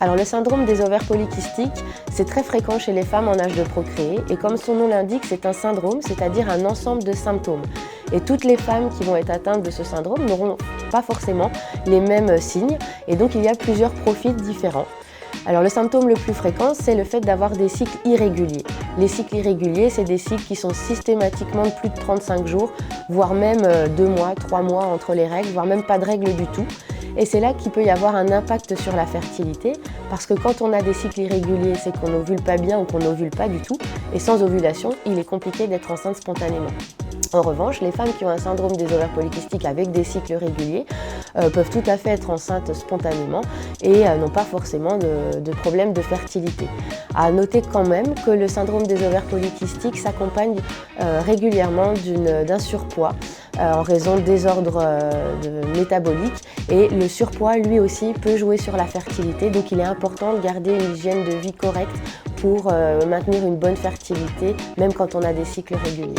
Alors le syndrome des ovaires polykystiques, c'est très fréquent chez les femmes en âge de procréer et comme son nom l'indique, c'est un syndrome, c'est-à-dire un ensemble de symptômes. Et toutes les femmes qui vont être atteintes de ce syndrome n'auront pas forcément les mêmes signes et donc il y a plusieurs profils différents. Alors le symptôme le plus fréquent, c'est le fait d'avoir des cycles irréguliers. Les cycles irréguliers, c'est des cycles qui sont systématiquement de plus de 35 jours, voire même 2 mois, 3 mois entre les règles, voire même pas de règles du tout. Et c'est là qu'il peut y avoir un impact sur la fertilité, parce que quand on a des cycles irréguliers, c'est qu'on n'ovule pas bien ou qu'on n'ovule pas du tout, et sans ovulation, il est compliqué d'être enceinte spontanément. En revanche, les femmes qui ont un syndrome des ovaires polykystiques avec des cycles réguliers peuvent tout à fait être enceintes spontanément et n'ont pas forcément de problème de fertilité. À noter quand même que le syndrome des ovaires polykystiques s'accompagne régulièrement d'un surpoids en raison de désordres métaboliques et le surpoids lui aussi peut jouer sur la fertilité, donc il est important de garder une hygiène de vie correcte pour maintenir une bonne fertilité même quand on a des cycles réguliers.